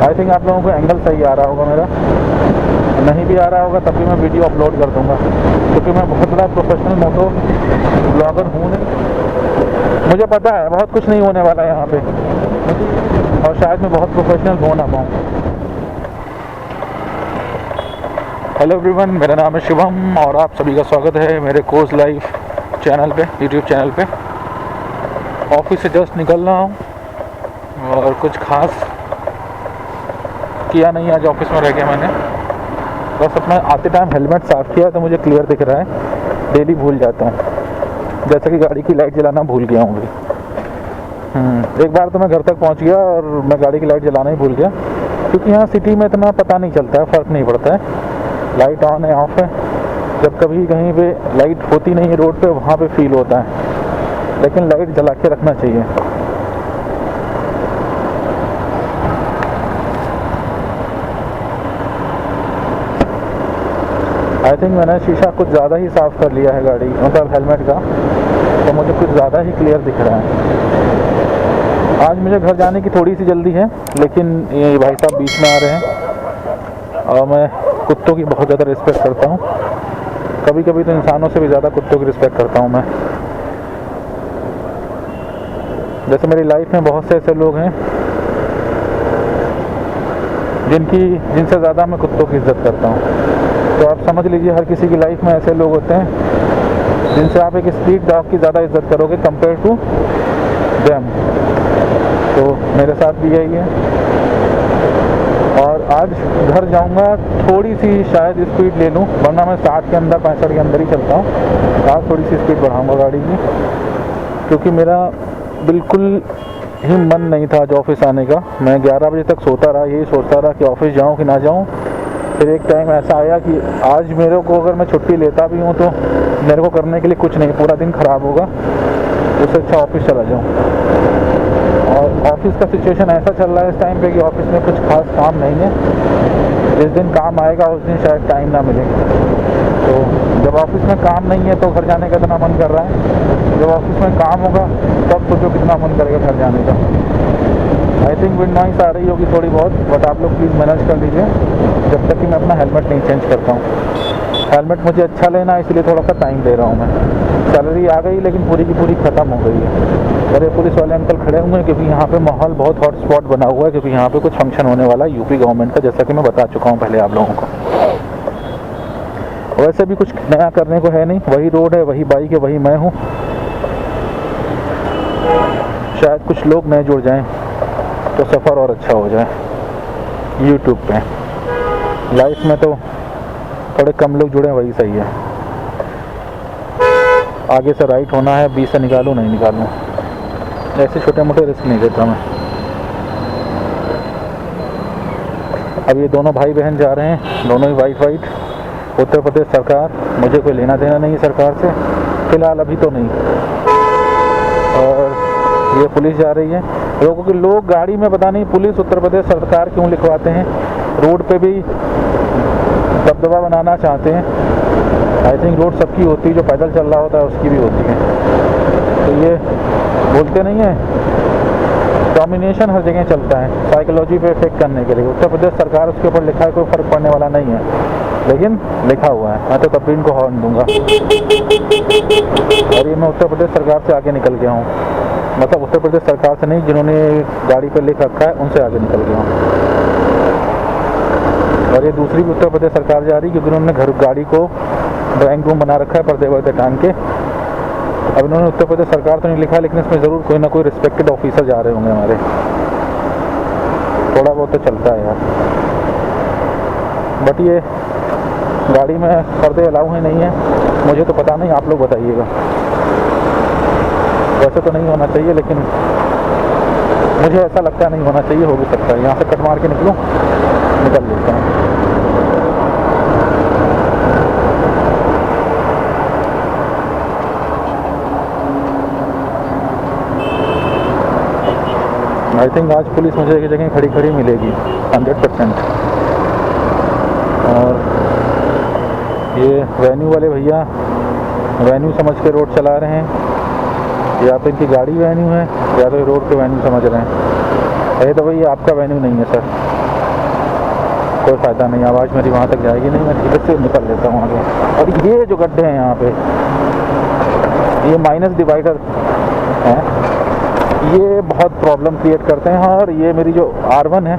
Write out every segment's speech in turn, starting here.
I think आप लोगों को एंगल सही आ रहा होगा मेरा, नहीं भी आ रहा होगा तब भी मैं वीडियो अपलोड कर दूंगा, क्योंकि मैं बहुत बड़ा प्रोफेशनल मोटो ब्लॉगर हूँ नहीं। मुझे पता है बहुत कुछ नहीं होने वाला है यहाँ पे, और शायद मैं बहुत प्रोफेशनल हो ना पाऊँ। हेलो एवरीवन, मेरा नाम है शिवम और आप सभी का स्वागत है मेरे कोर्स लाइफ चैनल पे, यूट्यूब चैनल पे। ऑफिस से जस्ट निकल रहा हूँ और कुछ खास किया नहीं आज ऑफिस में रह गया मैंने। बस अपना आते टाइम हेलमेट साफ़ किया तो मुझे क्लियर दिख रहा है, डेली भूल जाता हूँ। जैसे कि गाड़ी की लाइट जलाना भूल गया हूँ अभी। एक बार तो मैं घर तक पहुँच गया और मैं गाड़ी की लाइट जलाना ही भूल गया, क्योंकि यहाँ सिटी में इतना पता नहीं चलता है, फ़र्क नहीं पड़ता है लाइट ऑन है ऑफ है। जब कभी कहीं पे लाइट होती नहीं है रोड पे, वहाँ पे फील होता है, लेकिन लाइट जला के रखना चाहिए। आई थिंक मैंने शीशा कुछ ज़्यादा ही साफ़ कर लिया है गाड़ी, मतलब हेलमेट का, तो मुझे कुछ ज़्यादा ही क्लियर दिख रहा है। आज मुझे घर जाने की थोड़ी सी जल्दी है, लेकिन ये भाई साहब बीच में आ रहे हैं और मैं कुत्तों की बहुत ज़्यादा रिस्पेक्ट करता हूँ। कभी कभी तो इंसानों से भी ज़्यादा कुत्तों की रिस्पेक्ट करता हूँ मैं। जैसे मेरी लाइफ में बहुत से ऐसे लोग हैं जिनसे ज़्यादा मैं कुत्तों की इज़्ज़त करता हूँ। तो आप समझ लीजिए हर किसी की लाइफ में ऐसे लोग होते हैं जिनसे आप एक स्ट्रीट डॉग की ज़्यादा इज़्ज़त करोगे कंपेयर टू देम। तो मेरे साथ भी यही है। और आज घर जाऊंगा थोड़ी सी शायद स्पीड ले लूँ, वरना मैं 60 के अंदर 65 के अंदर ही चलता हूँ। आज थोड़ी सी स्पीड बढ़ाऊंगा गाड़ी की, क्योंकि मेरा बिल्कुल ही मन नहीं था आज ऑफिस आने का। मैं 11 बजे तक सोता रहा, यही सोचता रहा कि ऑफिस जाऊँ कि ना जाऊँ। फिर एक टाइम ऐसा आया कि आज मेरे को अगर मैं छुट्टी लेता भी हूँ तो मेरे को करने के लिए कुछ नहीं, पूरा दिन ख़राब होगा, उससे अच्छा ऑफिस चला जाऊँ। और ऑफिस का सिचुएशन ऐसा चल रहा है इस टाइम पे कि ऑफिस में कुछ खास काम नहीं है। जिस दिन काम आएगा उस दिन शायद टाइम ना मिले। तो जब ऑफिस में काम नहीं है तो घर जाने का इतना मन कर रहा है, जब ऑफिस में काम होगा तब सोचो कितना मन करेगा घर जाने का। आई थिंक विंड नॉइस आ रही होगी थोड़ी बहुत, बट आप लोग प्लीज़ मैनेज कर लीजिए जब तक कि मैं अपना हेलमेट नहीं चेंज करता हूँ। हेलमेट मुझे अच्छा लेना है, इसलिए थोड़ा सा टाइम ले रहा हूँ मैं। सैलरी आ गई लेकिन पूरी की पूरी ख़त्म हो गई है। और ये पुलिस वाले अंकल खड़े हुए हैं क्योंकि यहाँ पे माहौल बहुत हॉट स्पॉट बना हुआ है, क्योंकि यहाँ पे कुछ फंक्शन होने वाला है यूपी गवर्नमेंट का, जैसा कि मैं बता चुका हूँ पहले आप लोगों को। वैसे भी कुछ नया करने को है नहीं, वही रोड है, वही बाइक है, वही मैं हूँ। शायद कुछ लोग नए जुड़ जाएं तो सफ़र और अच्छा हो जाए यूट्यूब पे। लाइफ में तो थोड़े कम लोग जुड़े, वही सही है। आगे से राइट होना है, बीच से निकालूँ नहीं निकालूँ, ऐसे छोटे मोटे रिस्क नहीं लेता मैं। अब ये दोनों भाई बहन जा रहे हैं, दोनों ही वाइट। उत्तर प्रदेश सरकार, मुझे कोई लेना देना नहीं है सरकार से फ़िलहाल, अभी तो नहीं। और ये पुलिस जा रही है। लोग गाड़ी में पता नहीं पुलिस उत्तर प्रदेश सरकार क्यों लिखवाते हैं, रोड पे भी दबदबा बनाना चाहते हैं। आई थिंक रोड सबकी होती है, जो पैदल चल रहा होता है उसकी भी होती है। तो ये बोलते नहीं है, डोमिनेशन हर जगह चलता है साइकोलॉजी पे इफेक्ट करने के लिए। उत्तर प्रदेश सरकार उसके ऊपर लिखा है, कोई फ़र्क पड़ने वाला नहीं है, लेकिन लिखा हुआ है। मैं तो तब भी इनको हॉर्न दूंगा। और ये मैं उत्तर प्रदेश सरकार से आगे निकल गया हूँ, मतलब उत्तर प्रदेश सरकार से नहीं, जिन्होंने गाड़ी पर लिख रखा है उनसे आगे निकल गया हूँ। और ये दूसरी भी उत्तर प्रदेश सरकार जा रही, क्योंकि उन्होंने गाड़ी को ड्राइंग रूम बना रखा है पर्दे वर्दे टांग के। अब इन्होंने उत्तर प्रदेश सरकार तो नहीं लिखा, लेकिन इसमें ज़रूर कोई ना कोई रिस्पेक्टेड ऑफिसर जा रहे होंगे हमारे। थोड़ा बहुत तो चलता है यार। बट ये गाड़ी में पर्दे अलाउ है नहीं है, मुझे तो पता नहीं, आप लोग बताइएगा। वैसे तो नहीं होना चाहिए, लेकिन मुझे ऐसा लगता है नहीं होना चाहिए, हो भी सकता है। यहाँ से कट मार के निकल लेता हूँ। आई थिंक आज पुलिस मुझे एक जगह खड़ी मिलेगी 100%। और ये वेन्यू वाले भैया वेन्यू समझ के रोड चला रहे हैं, या तो इनकी गाड़ी वेन्यू है या तो रोड पे वेन्यू समझ रहे हैं। अरे तो भाई आपका वेन्यू नहीं है सर, कोई फ़ायदा नहीं, आवाज़ मेरी वहाँ तक जाएगी नहीं, मैं धीरे से निकल लेता हूँ आगे। और ये जो गड्ढे हैं यहाँ पे, ये माइनस डिवाइडर हैं, ये बहुत प्रॉब्लम क्रिएट करते हैं। और ये मेरी जो R1 है,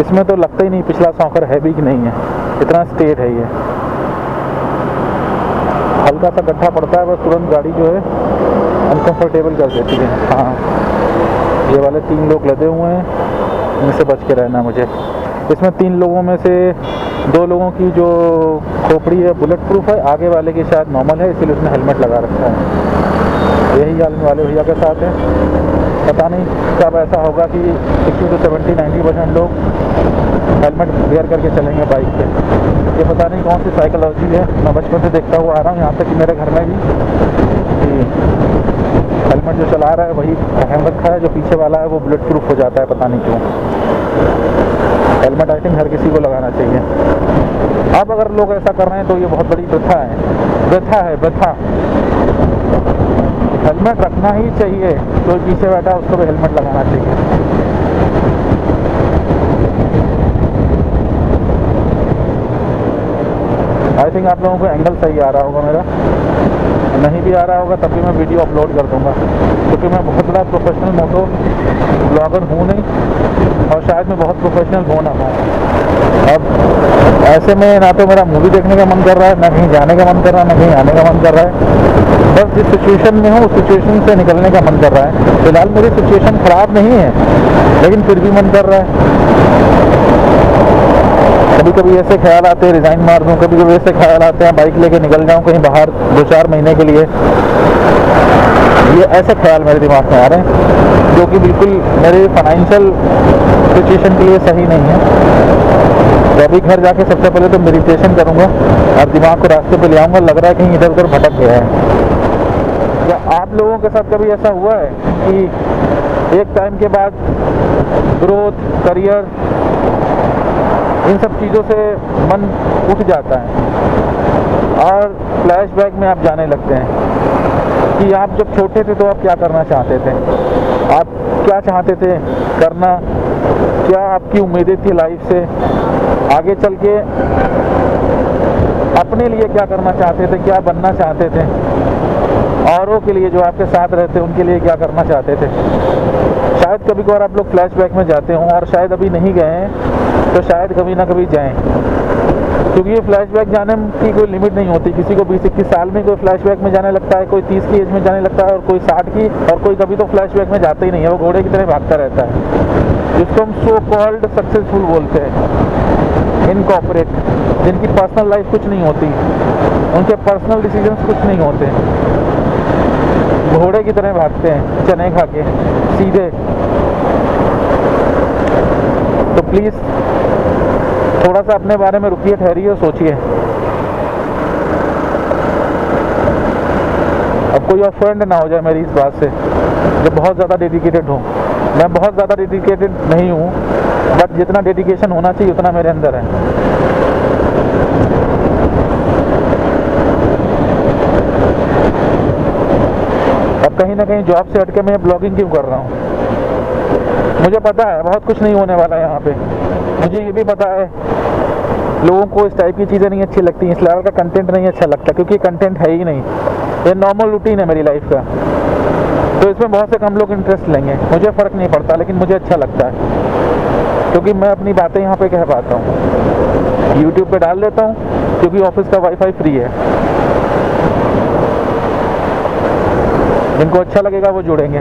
इसमें तो लगता ही नहीं पिछला सॉकर है भी कि नहीं है, इतना स्टेट है ये। हल्का सा गड्ढा पड़ता है बस तुरंत गाड़ी जो है अनकंफर्टेबल कर देती है। हाँ, ये वाले 3 लोग लदे हुए हैं, इनसे बच के रहना मुझे। इसमें 3 लोगों में से 2 लोगों की जो खोपड़ी है बुलेट प्रूफ है, आगे वाले की शायद नॉर्मल है, इसीलिए उसने हेलमेट लगा रखा है। यही हाल वाले भैया के साथ है। पता नहीं कब ऐसा होगा कि 60 to 70-90% लोग हेलमेट वेयर करके चलेंगे बाइक पे। ये पता नहीं कौन सी साइकोलॉजी है, मैं बचपन से देखता हुआ आ रहा हूँ, यहाँ तक कि मेरे घर में भी हेलमेट जो चला रहा है वही पहन रखा है, जो पीछे वाला है वो बुलेट प्रूफ हो जाता है, पता नहीं क्यों। हेलमेट आई थिंक हर किसी को लगाना चाहिए। अब अगर लोग ऐसा कर रहे हैं तो ये बहुत बड़ी प्रथा है, प्रथा। हेलमेट रखना ही चाहिए, जो पीछे बैठा है उसको भी हेलमेट लगाना चाहिए। आई थिंक आप लोगों को एंगल सही आ रहा होगा मेरा, नहीं भी आ रहा होगा तब भी मैं वीडियो अपलोड कर दूंगा, क्योंकि मैं बहुत बड़ा प्रोफेशनल मोटो ब्लॉगर हूँ नहीं, और शायद मैं बहुत प्रोफेशनल हो ना पाऊँ। अब ऐसे में ना तो मेरा मूवी देखने का मन कर रहा है, ना कहीं जाने का मन कर रहा है, ना कहीं आने का मन कर रहा है। बस जिस सिचुएशन में हूँ उस सिचुएशन से निकलने का मन कर रहा है। फिलहाल मेरी सिचुएशन ख़राब नहीं है, लेकिन फिर भी मन कर रहा है। कभी कभी ऐसे ख्याल आते हैं रिज़ाइन मार दूँ, कभी कभी ऐसे ख्याल आते हैं बाइक लेके निकल जाऊँ कहीं बाहर 2-4 महीने के लिए। ये ऐसे ख्याल मेरे दिमाग में आ रहे हैं, जो कि बिल्कुल मेरे फाइनेंशियल सिचुएशन के लिए सही नहीं है। तो अभी घर जाके सबसे पहले तो मेडिटेशन करूँगा और दिमाग को रास्ते पे ले आऊँगा। लग रहा है कहीं इधर उधर भटक गया है। क्या आप लोगों के साथ कभी ऐसा हुआ है कि एक टाइम के बाद ग्रोथ, करियर, इन सब चीज़ों से मन उठ जाता है और फ्लैशबैक में आप जाने लगते हैं कि आप जब छोटे थे तो आप क्या करना चाहते थे, आप क्या चाहते थे करना, क्या आपकी उम्मीदें थी लाइफ से, आगे चल के अपने लिए क्या करना चाहते थे, क्या बनना चाहते थे, औरों के लिए जो आपके साथ रहते उनके लिए क्या करना चाहते थे। शायद कभी कभार आप लोग फ्लैशबैक में जाते हों, और शायद अभी नहीं गए हैं तो शायद कभी ना कभी जाएं, क्योंकि ये फ्लैशबैक जाने की कोई लिमिट नहीं होती। किसी को 20-21 साल में कोई फ्लैशबैक में जाने लगता है, कोई 30 की एज में जाने लगता है, और कोई 60 की, और कोई कभी तो फ्लैशबैक में जाता ही नहीं है, वो घोड़े की तरह भागता रहता है। जिसको हम सो कॉल्ड सक्सेसफुल बोलते हैं, इनकॉर्पोरेट, जिनकी पर्सनल लाइफ कुछ नहीं होती, उनके पर्सनल डिसीजंस कुछ नहीं होते, घोड़े की तरह भागते हैं चने खा के सीधे। तो प्लीज़ थोड़ा सा अपने बारे में रुकिए, ठहरिए और सोचिए। अब कोई ऑफेंड ना हो जाए मेरी इस बात से, जो बहुत ज़्यादा डेडिकेटेड हूँ। मैं बहुत ज़्यादा डेडिकेटेड नहीं हूँ, बट जितना डेडिकेशन होना चाहिए उतना मेरे अंदर है। अब कहीं ना कहीं जॉब से हटके मैं ब्लॉगिंग क्यों कर रहा हूँ? मुझे पता है बहुत कुछ नहीं होने वाला है यहाँ पे। मुझे ये भी पता है लोगों को इस टाइप की चीज़ें नहीं अच्छी लगती, इस लेवल का कंटेंट नहीं अच्छा लगता, क्योंकि कंटेंट है ही नहीं। ये नॉर्मल रूटीन है मेरी लाइफ का, तो इसमें बहुत से कम लोग इंटरेस्ट लेंगे। मुझे फ़र्क नहीं पड़ता, लेकिन मुझे अच्छा लगता है, क्योंकि मैं अपनी बातें यहाँ पे कह पाता हूँ। यूट्यूब पे डाल देता हूँ, क्योंकि ऑफिस का वाईफाई फ्री है। जिनको अच्छा लगेगा वो जुड़ेंगे।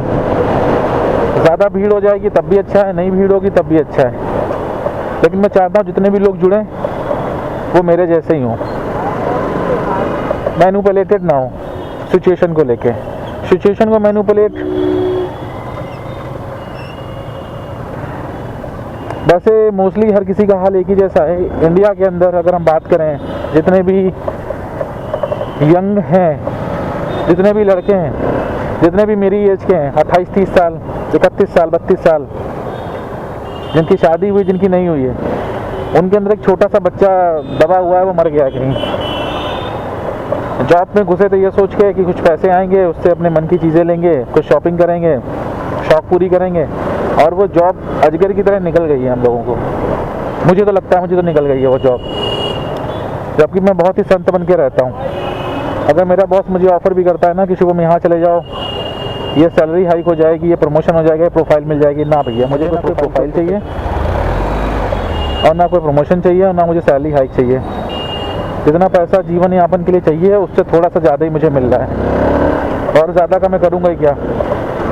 ज़्यादा भीड़ हो जाएगी तब भी अच्छा है, नहीं भीड़ होगी तब भी अच्छा है, लेकिन मैं चाहता हूँ जितने भी लोग जुड़ें वो मेरे जैसे ही हों, मैनिपुलेटेड ना हो सिचुएशन को लेके। सिचुएशन को मैनिपुलेट, वैसे मोस्टली हर किसी का हाल एक ही जैसा है। इंडिया के अंदर अगर हम बात करें, जितने भी यंग हैं, जितने भी लड़के हैं, जितने भी मेरी एज के हैं, 28-30 साल, 31 साल, 32 साल, जिनकी शादी हुई, जिनकी नहीं हुई है, उनके अंदर एक छोटा सा बच्चा दबा हुआ है, वो मर गया कहीं। जॉब में घुसे तो ये सोच के कि कुछ पैसे आएंगे, उससे अपने मन की चीज़ें लेंगे, कुछ शॉपिंग करेंगे, शौक पूरी करेंगे, और वो जॉब अजगर की तरह निकल गई है हम लोगों को। मुझे तो लगता है मुझे तो निकल गई है वो जॉब, जबकि मैं बहुत ही संत बन के रहता हूँ। अगर मेरा बॉस मुझे ऑफ़र भी करता है ना कि शुभम यहाँ चले जाओ, ये सैलरी हाइक हो जाएगी, ये प्रमोशन हो जाएगा, ये प्रोफाइल मिल जाएगी, ना भैया, मुझे ना कोई प्रोफाइल चाहिए और ना कोई प्रमोशन चाहिए और ना मुझे सैलरी हाइक चाहिए। जितना पैसा जीवन यापन के लिए चाहिए उससे थोड़ा सा ज़्यादा ही मुझे मिल रहा है, और ज़्यादा का मैं करूँगा ही क्या।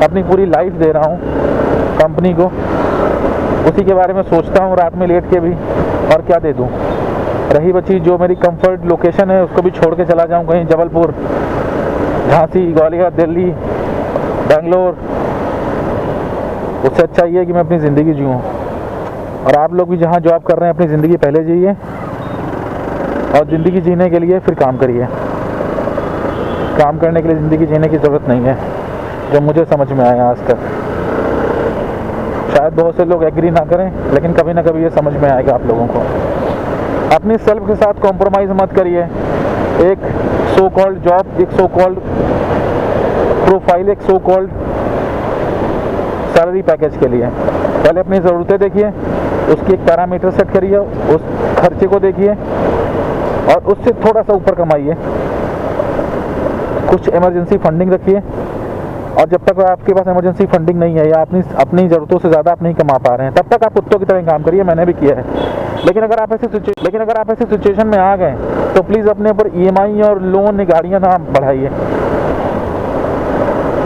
अपनी पूरी लाइफ दे रहा हूँ कंपनी को, उसी के बारे में सोचता हूँ रात में लेट के भी, और क्या दे दूँ। रही बची जो मेरी कंफर्ट लोकेशन है उसको भी छोड़ के चला जाऊँ कहीं जबलपुर, झांसी, ग्वालियर, दिल्ली, बेंगलोर, उससे अच्छा ये है कि मैं अपनी ज़िंदगी जीऊँ। और आप लोग भी जहाँ जॉब कर रहे हैं अपनी ज़िंदगी पहले जिए, और ज़िंदगी जीने के लिए फिर काम करिए। काम करने के लिए ज़िंदगी जीने की ज़रूरत नहीं है, जो मुझे समझ में आया आज तक। शायद बहुत से लोग एग्री ना करें, लेकिन कभी ना कभी ये समझ में आएगा आप लोगों को। अपनी सेल्फ के साथ कॉम्प्रोमाइज़ मत करिए। एक सो कॉल्ड जॉब, एक सो कॉल्ड प्रोफाइल, एक सो कॉल्ड सैलरी पैकेज के लिए पहले अपनी ज़रूरतें देखिए, उसकी एक पैरामीटर सेट करिए, उस खर्चे को देखिए और उससे थोड़ा सा ऊपर कमाइए। कुछ इमरजेंसी फंडिंग रखिए, और जब तक आपके पास इमरजेंसी फंडिंग नहीं है या अपनी ज़रूरतों से ज़्यादा आप नहीं कमा पा रहे हैं, तब तक आप कुत्तों की तरह काम करिए। मैंने भी किया है। लेकिन अगर आप ऐसे सिचुएशन में आ गए तो प्लीज़ अपने ऊपर EMI और लोन, गाड़ियाँ ना बढ़ाइए।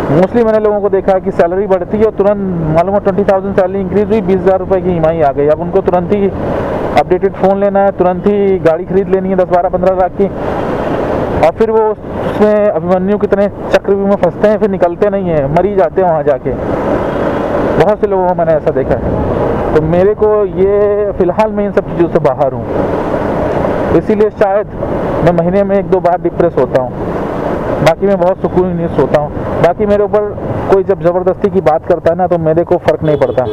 मोस्टली मैंने लोगों को देखा है कि सैलरी बढ़ती है और तुरंत मालूम है 20,000 सैलरी इंक्रीज हुई, 20,000 रुपये की EMI आ गई। अब उनको तुरंत ही अपडेटेड फ़ोन लेना है, तुरंत ही गाड़ी खरीद लेनी है 10, 12, 15 लाख की, और फिर वो उसमें अभिमन्यु कितने चक्रव्यूह में फंसते हैं, फिर निकलते नहीं हैं, मरी जाते हैं वहाँ जाके। बहुत से लोगों को मैंने ऐसा देखा है। तो मेरे को ये फ़िलहाल मैं इन सब चीज़ों से बाहर हूँ, इसीलिए शायद मैं महीने में 1-2 बार डिप्रेस होता हूँ, बाकी मैं बहुत सुकून नहीं सोता हूँ। बाकी मेरे ऊपर कोई जब ज़बरदस्ती की बात करता है ना तो मेरे को फ़र्क नहीं पड़ता,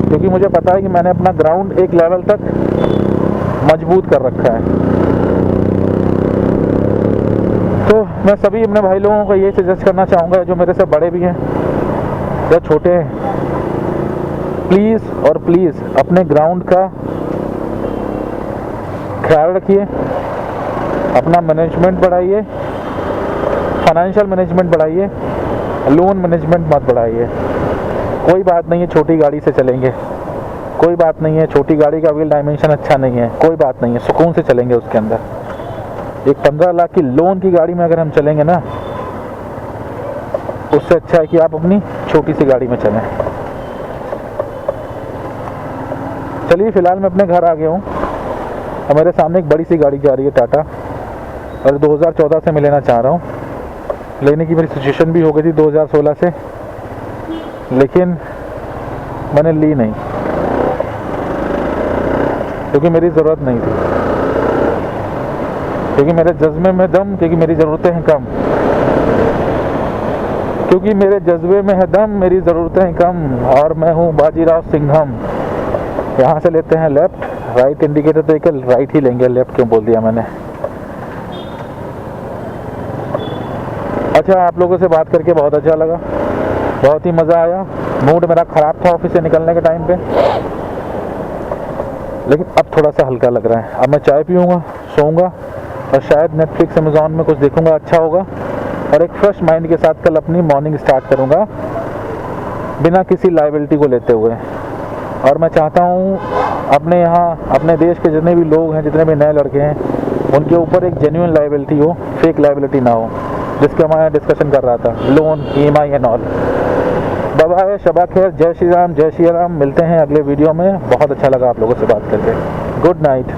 क्योंकि मुझे पता है कि मैंने अपना ग्राउंड एक लेवल तक मजबूत कर रखा है। तो मैं सभी अपने भाई लोगों को ये सजेस्ट करना चाहूँगा, जो मेरे से बड़े भी हैं या छोटे हैं, प्लीज़ और प्लीज़ अपने ग्राउंड का ख्याल रखिए, अपना मैनेजमेंट बढ़ाइए, फाइनेंशियल मैनेजमेंट बढ़ाइए, लोन मैनेजमेंट मत बढ़ाइए। कोई बात नहीं है छोटी गाड़ी से चलेंगे, कोई बात नहीं है छोटी गाड़ी का व्हील डायमेंशन अच्छा नहीं है, कोई बात नहीं है, सुकून से चलेंगे उसके अंदर। एक 15 लाख की लोन की गाड़ी में अगर हम चलेंगे ना, उससे अच्छा है कि आप अपनी छोटी सी गाड़ी में चलें। चलिए फ़िलहाल मैं अपने घर आ गया हूँ और मेरे सामने एक बड़ी सी गाड़ी जा रही है टाटा, और 2014 से मैं लेना चाह रहा हूँ। लेने की मेरी सिचुएशन भी हो गई थी 2016 से, लेकिन मैंने ली नहीं क्योंकि मेरी ज़रूरत नहीं थी, क्योंकि मेरे जज्बे में दम, क्योंकि मेरी ज़रूरतें हैं कम, क्योंकि मेरे जज्बे में है दम, मेरी ज़रूरतें हैं कम, और मैं हूँ बाजीराव सिंघम। यहाँ से लेते हैं लेफ़्ट, राइट इंडिकेटर देकर राइट ही लेंगे, लेफ़्ट क्यों बोल दिया मैंने। अच्छा, आप लोगों से बात करके बहुत अच्छा लगा, बहुत ही मज़ा आया। मूड मेरा ख़राब था ऑफिस से निकलने के टाइम पे, लेकिन अब थोड़ा सा हल्का लग रहा है। अब मैं चाय पीऊँगा, सोऊंगा और शायद नेटफ्लिक्स, अमेज़ॉन में कुछ देखूँगा, अच्छा होगा, और एक फ्रेश माइंड के साथ कल अपनी मॉर्निंग स्टार्ट करूँगा बिना किसी लायबिलिटी को लेते हुए। और मैं चाहता हूँ अपने यहाँ, अपने देश के जितने भी लोग हैं, जितने भी नए लड़के हैं, उनके ऊपर एक जेन्युइन लायबिलिटी हो, फेक लायबिलिटी ना हो, जिसके हमारा डिस्कशन कर रहा था, loan, EMI and all. Bye bye, शबा खैर, जय श्री राम, जय श्री राम। मिलते हैं अगले वीडियो में। बहुत अच्छा लगा आप लोगों से बात करके। Good night.